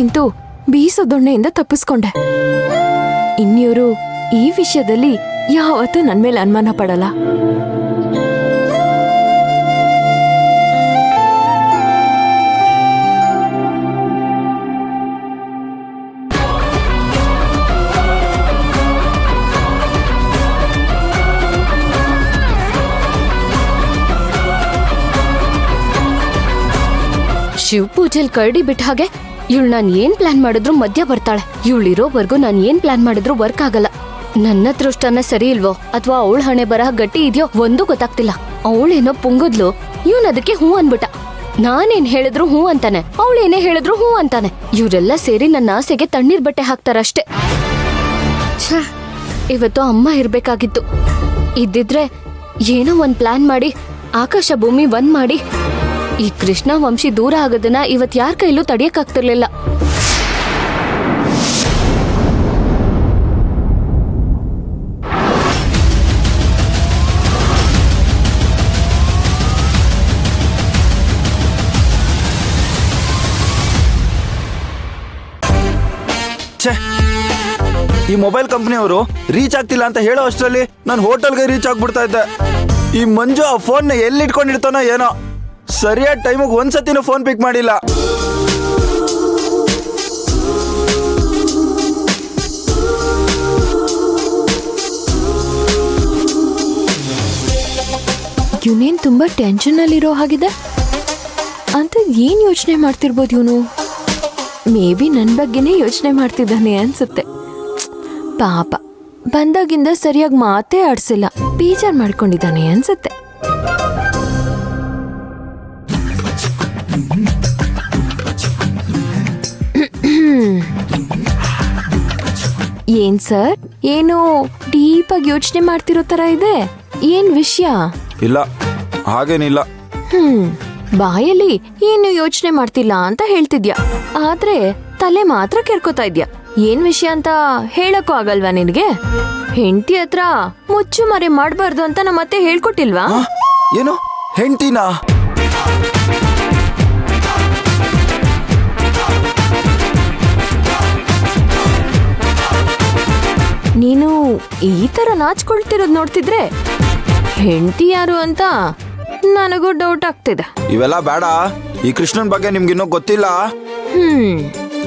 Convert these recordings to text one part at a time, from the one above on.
ನಿಂತು ಬೀಸೋ ದೊಣ್ಣೆಯಿಂದ ತಪ್ಪಿಸ್ಕೊಂಡೆ. ಇನ್ಯೂರು ಈ ವಿಷಯದಲ್ಲಿ ಯಾವತ್ತೂ ನನ್ ಮೇಲೆ ಅನುಮಾನ ಪಡಲ್ಲ. ಶಿವ್ ಪೂಜೆಲ್ ಕರಡಿ ಬಿಟ್ಟ ಹಾಗೆ ಇವಳು ನಾನು ಏನ್ ಪ್ಲಾನ್ ಮಾಡಿದ್ರು ಮಧ್ಯ ಬರ್ತಾಳೆ. ಇವಳಿರೋವರೆಗೂ ನಾನು ಏನ್ ಪ್ಲಾನ್ ಮಾಡಿದ್ರು ವರ್ಕ್ ಆಗಲ್ಲ. ನನ್ನ ದೃಷ್ಟನ ಸರಿ ಇಲ್ವೋ ಅಥವಾ ಅವಳ ಹಣೆ ಬರಹ ಗಟ್ಟಿ ಇದೆಯೋ ಒಂದೂ ಗೊತ್ತಾಗ್ತಿಲ್ಲ. ಅವಳೇನೋ ಪುಂಗದ್ಲು, ಇವನ್ ಅದಕ್ಕೆ ಹೂ ಅನ್ಬಿಟ್ಟ. ನಾನೇನ್ ಹೇಳಿದ್ರು ಹೂ ಅಂತಾನೆ, ಅವಳೇನೇ ಹೇಳಿದ್ರು ಹೂ ಅಂತಾನೆ. ಇವರೆಲ್ಲ ಸೇರಿ ನನ್ನ ಆಸೆಗೆ ತಣ್ಣೀರ್ ಬಟ್ಟೆ ಹಾಕ್ತಾರಷ್ಟೇ. ಇವತ್ತು ಅಮ್ಮ ಇರ್ಬೇಕಾಗಿತ್ತು. ಇದ್ದಿದ್ರೆ ಏನೋ ಒಂದ್ ಪ್ಲಾನ್ ಮಾಡಿ ಆಕಾಶ ಭೂಮಿ ಒಂದ್ ಮಾಡಿ ಈ ಕೃಷ್ಣ ವಂಶಿ ದೂರ ಆಗೋದನ್ನ ಇವತ್ ಯಾರ ಕೈಲೂ ತಡೆಯಕ್ಕಾಗ್ತಿರ್ಲಿಲ್ಲ. ಈ ಮೊಬೈಲ್ ಕಂಪನಿಯವರು ರೀಚ್ ಆಗ್ತಿಲ್ಲ ಅಂತ ಹೇಳೋ ಅಷ್ಟರಲ್ಲಿ ನಾನು ಹೋಟೆಲ್ಗೆ ರೀಚ್ ಆಗ್ಬಿಡ್ತಾ ಇದ್ದೆ. ಈ ಮಂಜು ಆ ಫೋನ್ನ ಎಲ್ಲಿ ಇಟ್ಕೊಂಡಿರ್ತಾನೋ ಏನೋ, ಸರಿಯಾದ ಟೈಮಿಗೆ ಒಂದ್ಸತಿನೂ ಫೋನ್ ಪಿಕ್ ಮಾಡಿಲ್ಲ. ಇವನೇನ್ ತುಂಬಾ ಟೆನ್ಷನ್ ಅಲ್ಲಿರೋ ಹಾಗಿದೆ ಅಂತ. ಏನ್ ಯೋಚನೆ ಮಾಡ್ತಿರ್ಬೋದು ಇವನು? ಮೇ ಬಿ ನನ್ ಬಗ್ಗೆನೇ ಯೋಚನೆ ಮಾಡ್ತಿದ್ದಾನೆ ಅನ್ಸುತ್ತೆ. ಪಾಪ ಬಂದಾಗಿಂದ ಸರಿಯಾಗಿ ಮಾತೇ ಆಡ್ಸಿಲ್ಲ, ಬೇಜಾರ್ ಮಾಡ್ಕೊಂಡಿದ್ದಾನೆ ಅನ್ಸುತ್ತೆ. ಏನ್ ಸರ್, ಏನು ಡೀಪ್ ಆಗಿ ಯೋಚನೆ ಮಾಡ್ತಿರೋ ತರ ಇದೆ. ಏನ್ ವಿಷಯ? ಇಲ್ಲ, ಹಾಗೇನಿಲ್ಲ. ಬಾಯಲ್ಲಿ ಏನು ಯೋಚನೆ ಮಾಡ್ತಿಲ್ಲ ಅಂತ ಹೇಳ್ತಿದ್ಯಾ, ಆದ್ರೆ ತಲೆ ಮಾತ್ರ ಕೆರ್ಕೋತಾ ಇದ್ಯಾ. ಏನ್ ವಿಷಯ ಅಂತ ಹೇಳಕ್ಕೂ ಆಗಲ್ವಾ ನಿನ್ಗೆ? ಹೆಂಡತಿ ಹತ್ರ ಮುಚ್ಚು ಮರೆ ಮಾಡ್ಬಾರ್ದು ಅಂತ ನಮ್ಮತ್ತೆ ಹೇಳ್ಕೊಟ್ಟಿಲ್ವಾ? ಏನು ಹೆಂಡತಿನಾ? ನೀನು ಈ ತರ ನಾಚ್ಕೊಳ್ತಿರೋದ್ ನೋಡ್ತಿದ್ರೆ ಹೆಂಡತಿ ಯಾರು ಅಂತ ನನಗೂ ಡೌಟ್ ಆಗ್ತಿದೆ. ಇವೆಲ್ಲ ಬೇಡ. ಈ ಕೃಷ್ಣನ್ ಬಗ್ಗೆ ನಿಮ್ಗಿನ್ನೂ ಗೊತ್ತಿಲ್ಲ.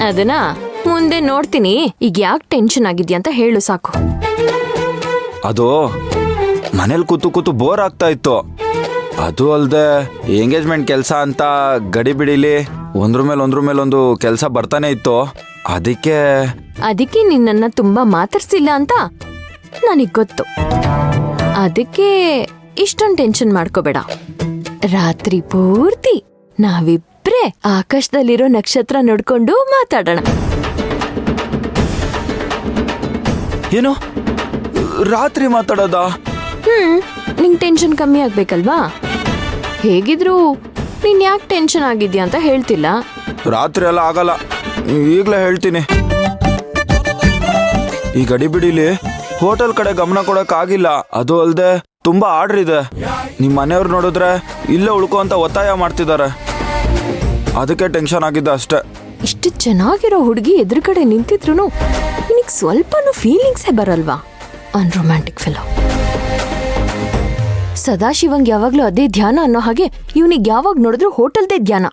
ಅದನ್ನ ಮುಂದೆ ನೋಡ್ತೀನಿ. ಈಗ ಯಾಕೆ ಟೆನ್ಷನ್ ಆಗಿದ್ಯಾ ಅಂತ ಹೇಳು ಸಾಕು. ಅದು ಮನೇಲಿ ಕೂತು ಬೋರ್ ಆಗ್ತಾ ಇತ್ತು. ಅದು ಅಲ್ದೆ ಎಂಗೇಜ್ಮೆಂಟ್ ಕೆಲಸ ಅಂತ ಗಡಿ ಬಿಡಿಲಿ ಒಂದ್ರ ಮೇಲೊಂದು ಕೆಲಸ ಬರ್ತಾನೆ ಇತ್ತು. ಅದಕ್ಕೆ ನಿನ್ನನ್ನ ತುಂಬಾ ಮಾತಾಡ್ಸಿಲ್ಲ ಅಂತ ನನಗ್ ಗೊತ್ತು. ಅದಕ್ಕೆ ಇಷ್ಟೊಂದು ಟೆನ್ಷನ್ ಮಾಡ್ಕೋಬೇಡ. ರಾತ್ರಿ ಪೂರ್ತಿ ನಾವಿಬ್ರೇ ಆಕಾಶದಲ್ಲಿರೋ ನಕ್ಷತ್ರ ನೋಡ್ಕೊಂಡು ಮಾತಾಡೋಣ. ಏನು ರಾತ್ರಿ ಮಾತಾಡೋದಾ? ನಿಂಗ್ ಟೆನ್ಷನ್ ಕಮ್ಮಿ ಆಗ್ಬೇಕಲ್ವಾ? ಹೇಗಿದ್ರು ನೀನ್ ಯಾಕೆ ಟೆನ್ಷನ್ ಆಗಿದ್ಯಾ ಅಂತ ಹೇಳ್ತಿಲ್ಲ. ರಾತ್ರಿ ಎಲ್ಲ ಆಗಲ್ಲ, ಈಗ್ಲೇ ಹೇಳ್ತೀನಿ. ಈ ಗಡಿ ಬಿಡಿಲಿ ಹೋಟೆಲ್ ಕಡೆ ಗಮನ ಕೊಡಕ್ ಆಗಿಲ್ಲ. ಅದು ಅಲ್ದೆ ತುಂಬಾ ಆರ್ಡರ್ ಇದೆ. ನಿಮ್ ಮನೆಯವ್ರು ನೋಡಿದ್ರೆ ಇಲ್ಲೇ ಉಳ್ಕೊ ಅಂತ ಒತ್ತಾಯ ಮಾಡ್ತಿದ್ದಾರೆ. ಅದಕ್ಕೆ ಟೆನ್ಷನ್ ಆಗಿದ್ದೆ ಅಷ್ಟೇ. ಇಷ್ಟು ಚೆನ್ನಾಗಿರೋ ಹುಡುಗಿ ಎದುರುಗಡೆ ನಿಂತಿದ್ರು ನಿನಗ್ ಸ್ವಲ್ಪನೂ ಫೀಲಿಂಗ್ಸೇ ಬರಲ್ವಾ? Unromantic Philo. ಸದಾಶಿವಂಗ್ ಯಾವಾಗ್ಲೂ ಅದೇ ಧ್ಯಾನ ಅನ್ನೋ ಹಾಗೆ ಇವನಿಗೆ ಯಾವಾಗ ನೋಡಿದ್ರು ಹೋಟೆಲ್ದೇ ಧ್ಯಾನ.